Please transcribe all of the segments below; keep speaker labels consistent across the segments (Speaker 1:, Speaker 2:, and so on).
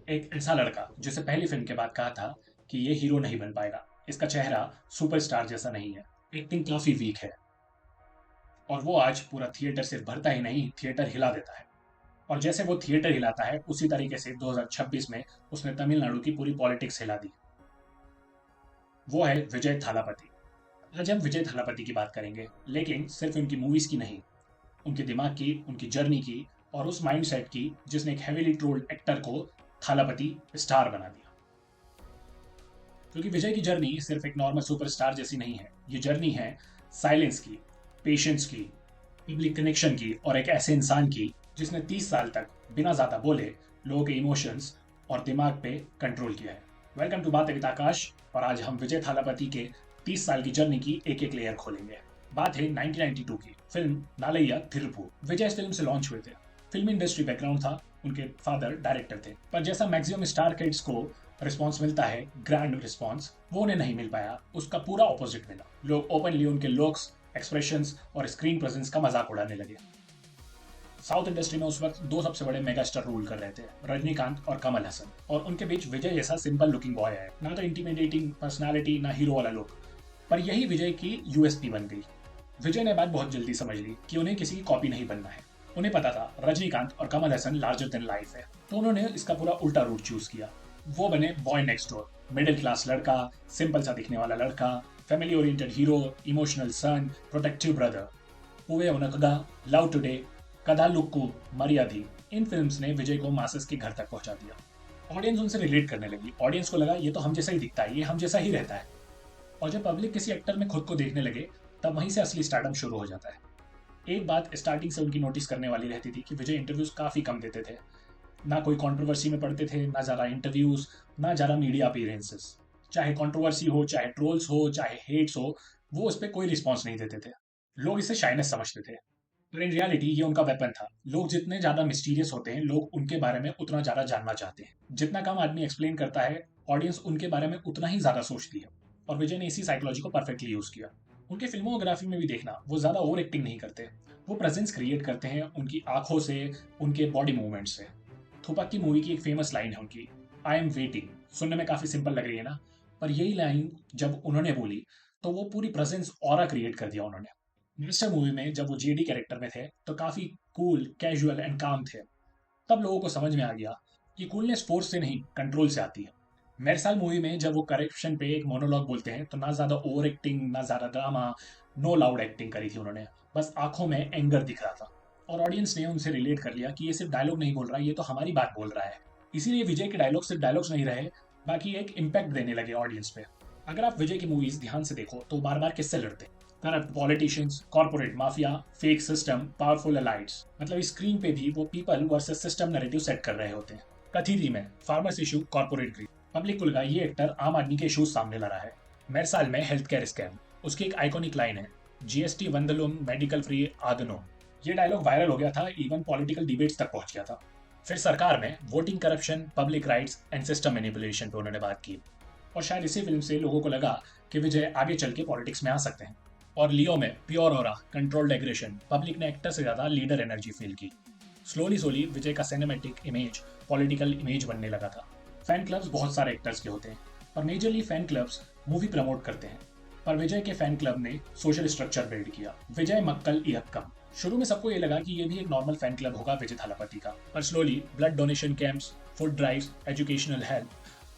Speaker 1: एक ऐसा लड़का जिसे पहली फिल्म के बाद कहा था कि ये हीरो नहीं बन पाएगा। इसका चेहरा सुपरस्टार जैसा नहीं है, एक्टिंग काफी वीक है, और वो आज पूरा थिएटर सिर्फ भरता ही नहीं, थिएटर हिला देता है। और जैसे वो थिएटर हिलाता है, उसी तरीके से 2026 में उसने तमिलनाडु की पूरी पॉलिटिक्स हिला दी। वो है विजय थालापति। आज हम विजय थालापति की बात करेंगे, लेकिन सिर्फ उनकी मूवीज की नहीं, उनके दिमाग की, उनकी जर्नी की, और उस माइंडसेट की जिसने एक हेवीली ट्रोल्ड एक्टर को थालापति स्टार बना दिया। क्योंकि विजय की जर्नी सिर्फ एक नॉर्मल सुपरस्टार जैसी नहीं है, ये जर्नी है साइलेंस की, पेशेंस की, पब्लिक कनेक्शन की, और एक ऐसे इंसान की जिसने 30 साल तक बिना ज्यादा बोले लोगों के इमोशंस और दिमाग पे कंट्रोल किया है। वेलकम टू बातें विद आकाश, और आज हम विजय थालापति के 30 साल की जर्नी की एक एक लेयर खोलेंगे। बात है 1992 की, फिल्म नालैया थिरुपु। विजय इस फिल्म से लॉन्च हुए थे। फिल्म इंडस्ट्री बैकग्राउंड था, उनके फादर डायरेक्टर थे, पर जैसा मैक्सिमम स्टार किड्स को रिस्पॉन्स मिलता है, ग्रैंड रिस्पॉन्स, वो उन्हें नहीं मिल पाया। उसका पूरा ऑपोजिट मिला। लोग ओपनली उनके लुक्स, एक्सप्रेशंस और स्क्रीन प्रेजेंस का मजाक उड़ाने लगे। साउथ इंडस्ट्री में उस वक्त दो सबसे बड़े मेगा स्टार रूल कर रहे थे, रजनीकांत और कमल हसन, और उनके बीच विजय जैसा सिंपल लुकिंग बॉय है, ना तो इंटिमिडेटिंग पर्सनालिटी, ना हीरो वाला लुक। पर यही विजय की यूएसपी बन गई। विजय ने बात बहुत जल्दी समझ ली कि उन्हें किसी की कॉपी नहीं बनना है। उन्हें पता था रजनीकांत और Kamal Haasan larger than life है, तो उन्होंने इसका पूरा उल्टा रूट चूज किया। वो बने boy next door, middle class लड़का, सिंपल सा दिखने वाला लड़का, फैमिली ओरिएंटेड हीरो, इमोशनल सन, प्रोटेक्टिव ब्रदर। हुए उनकगा, लव टुडे, कदालुक्कू, मर्यादी, इन फिल्म्स ने विजय को मासेस के घर तक पहुंचा दिया। ऑडियंस उनसे रिलेट करने लगी। ऑडियंस को लगा ये तो हम जैसा ही दिखता है, ये हम जैसा ही रहता है। और जब पब्लिक किसी एक्टर में खुद को देखने लगे, तब वहीं से असली स्टार्टअप शुरू हो जाता है। एक बात स्टार्टिंग से उनकी नोटिस करने वाली रहती थी कि विजय इंटरव्यूज काफी कम देते थे। ना कोई कंट्रोवर्सी में पड़ते थे, ना ज्यादा इंटरव्यूज, ना ज्यादा मीडिया अपीयरेंसेस। चाहे कंट्रोवर्सी हो, चाहे ट्रोल्स हो, चाहे हेट्स हो, वो उस पर कोई रिस्पॉन्स नहीं देते थे। लोग इसे शाइनेस समझते थे, पर इन रियलिटी ये उनका वेपन था। लोग जितने ज्यादा मिस्टीरियस होते हैं, लोग उनके बारे में उतना ज्यादा जानना चाहते हैं। जितना कम आदमी एक्सप्लेन करता है, ऑडियंस उनके बारे में उतना ही ज्यादा सोचती है। और विजय ने इसी साइकोलॉजी को परफेक्टली यूज किया। उनके फिल्मोग्राफी में भी देखना, वो ज्यादा ओवर एक्टिंग नहीं करते। वो प्रेजेंस क्रिएट करते हैं उनकी आंखों से, उनके बॉडी मूवमेंट से। थुपक की मूवी की एक फेमस लाइन है उनकी, आई एम वेटिंग। सुनने में काफी सिंपल लग रही है ना, पर यही लाइन जब उन्होंने बोली, तो वो पूरी प्रेजेंस ऑरा क्रिएट कर दिया उन्होंने। मिस्टर मूवी में जब वो जेडी कैरेक्टर में थे, तो काफी कूल, कैजुअल एंड काम थे। तब लोगों को समझ में आ गया कि कूलनेस फोर्स से नहीं, कंट्रोल से आती है। मेरसाल मूवी में जब वो करेक्शन पे एक मोनोलॉग बोलते हैं, तो ना ज्यादा ओवर एक्टिंग, ना ज्यादा ड्रामा, नो लाउड एक्टिंग करी थी उन्होंने। बस आंखों में एंगर दिख रहा था, और ऑडियंस ने उनसे रिलेट कर लिया कि ये सिर्फ डायलॉग नहीं बोल रहा, ये तो हमारी बात बोल रहा है। इसीलिए विजय के डायलॉग सिर्फ डायलॉग्स नहीं रहे, बाकी एक इम्पैक्ट देने लगे ऑडियंस पे। अगर आप विजय की मूवीज ध्यान से देखो, तो बार बार किससे लड़ते हैं? Corrupt politicians, corporate mafia, fake system, powerful elites. मतलब स्क्रीन पे भी वो people versus system narrative set कर रहे होते हैं। कथीरी में farmers issue, corporate greed. Public को लगा ये एक्टर आम आदमी के इशूज सामने ला रहा है। मेरसाल में हेल्थ केयर स्कैम, उसकी एक आइकॉनिक लाइन है, जीएसटी वंदलुम, मेडिकल फ्री आदनो। ये डायलॉग वायरल हो गया था, इवन पॉलिटिकल डिबेट्स तक पहुंच गया था। फिर सरकार में voting corruption, public rights and system manipulation पे उन्होंने बात की। और शायद इसी फिल्म से लोगों को लगा कि विजय आगे चल के पॉलिटिक्स में आ सकते हैं। और लियो में प्योर ओरा, कंट्रोल्ड एग्रेशन, पब्लिक ने एक्टर से ज्यादा लीडर एनर्जी फील की। स्लोली स्लोली विजय का सिनेमैटिक इमेज पॉलिटिकल इमेज बनने लगा था। फैन क्लब्स बहुत सारे एक्टर्स के होते हैं, पर majorly fan clubs movie promote करते हैं। पर विजय के फैन क्लब ने सोशल स्ट्रक्चर बिल्ड किया, विजय मक्कल इयक्कम। शुरू में सबको ये लगा कि ये भी एक नॉर्मल फैन क्लब होगा विजय थालापति का, पर slowly blood donation camps, food drives, educational help,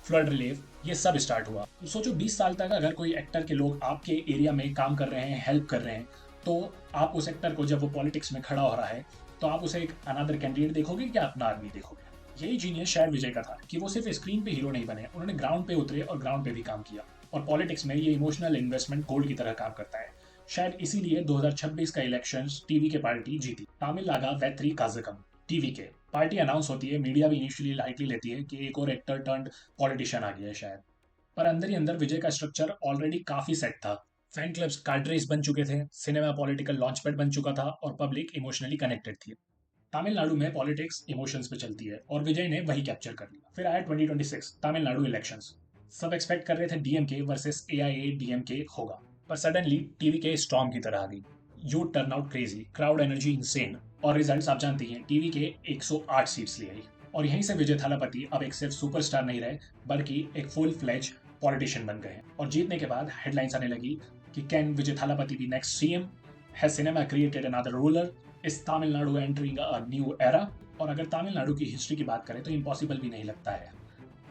Speaker 1: flood relief, ये सब स्टार्ट हुआ। तो सोचो 20 साल तक अगर कोई एक्टर के लोग आपके एरिया में काम कर रहे हैं, हेल्प कर रहे हैं, तो आप उस एक्टर को जब वो पॉलिटिक्स में खड़ा हो रहा है, तो आप उसे एक अनादर कैंडिडेट देखोगे कि अपना आदमी देखोगे? यही जीनियस शायद विजय का था कि वो सिर्फ स्क्रीन पे हीरो नहीं बने, उन्होंने ग्राउंड पे उतरे और ग्राउंड पे भी काम किया। और पॉलिटिक्स में ये इमोशनल इन्वेस्टमेंट गोल्ड की तरह काम करता है। शायद इसीलिए 2026 का इलेक्शंस टीवी के पार्टी जीती। तामिल नागा वेत्री काजकम, टीवी के पार्टी अनाउंस होती है, मीडिया भी इनिशियली लाइटली लेती है कि एक और एक्टर टर्न्ड पॉलिटिशियन आ गया है शायद। पर अंदर ही अंदर विजय का स्ट्रक्चर ऑलरेडी काफी सेट था। फैन क्लब्स कार्ड बन चुके थे, सिनेमा पॉलिटिकल लॉन्च पैड बन चुका था, और पब्लिक इमोशनली कनेक्टेड थी। तमिलनाडु में पॉलिटिक्स इमोशंस पे चलती है, और विजय ने वही कैप्चर कर लिया। फिर आया 2026 तमिलनाडु इलेक्शंस। सब एक्सपेक्ट कर रहे थे डीएमके वर्सेस एआईए डीएमके होगा, पर सडनली टीवी के स्टॉर्म की तरह आ गई। Youth turnout crazy, crowd energy insane, और रिजल्ट्स आप जानती हैं, टीवी के 108 सीट्स ले आई। और यहीं से विजय थालापति अब एक सिर्फ सुपरस्टार नहीं रहे, बल्कि एक फुल फ्लेज पॉलिटिशियन बन गए। और जीतने के बाद हेडलाइंस आने लगी कि can Vijay Thalapathy be next CM, has cinema created another ruler, is Tamil Nadu entering a new era. और अगर तमिलनाडु की हिस्ट्री की बात करें तो इम्पॉसिबल भी नहीं लगता है।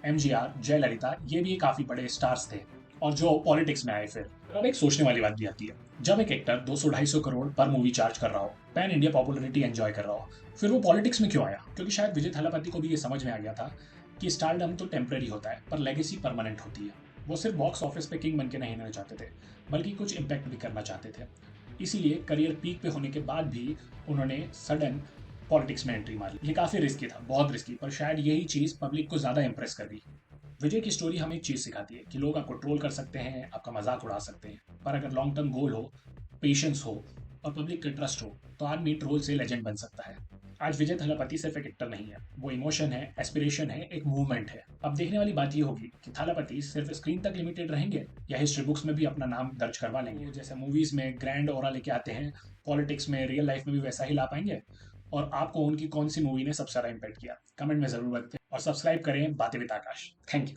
Speaker 1: एमजीआर, जयललिता, ये भी काफी बड़े स्टार्स थे और जो पॉलिटिक्स में आए फिर। अब एक सोचने वाली बात भी आती है, जब एक एक्टर 200-250 करोड़ पर मूवी चार्ज कर रहा हो, पैन इंडिया पॉपुलरिटी एंजॉय कर रहा हो, फिर वो पॉलिटिक्स में क्यों आया? क्योंकि शायद विजय थालापति को भी ये समझ में आ गया था कि स्टारडम तो टेम्पररी होता है पर लेगेसी परमानेंट होती है। वो सिर्फ बॉक्स ऑफिस पे किंग बन के नहीं रहना चाहते थे, बल्कि कुछ इम्पैक्ट भी करना चाहते थे। इसीलिए करियर पीक पे होने के बाद भी उन्होंने सडन पॉलिटिक्स में एंट्री मारी। ये काफी रिस्की था, बहुत रिस्की, पर शायद यही चीज पब्लिक को ज्यादा इंप्रेस कर गई। विजय की स्टोरी हमें एक चीज सिखाती है कि लोग आपको ट्रोल कर सकते हैं, आपका मजाक उड़ा सकते हैं, पर अगर लॉन्ग टर्म गोल हो, पेशेंस हो और पब्लिक का ट्रस्ट हो, तो आदमी ट्रोल से लेजेंड बन सकता है। आज विजय थालापति सिर्फ एक एक्टर नहीं है, वो इमोशन है, एस्पिरेशन है, एक मूवमेंट है। अब देखने वाली बात ये होगी कि थालापति सिर्फ स्क्रीन तक लिमिटेड रहेंगे या हिस्ट्री बुक्स में भी अपना नाम दर्ज करवा लेंगे। जैसे मूवीज में ग्रैंड ऑरा लेके आते हैं, पॉलिटिक्स में, रियल लाइफ में भी वैसा ही ला पाएंगे। और आपको उनकी कौन सी मूवी ने सबसे ज्यादा इम्पैक्ट किया, कमेंट में जरूर बताएं और सब्सक्राइब करें बातें विद आकाश। Thank you.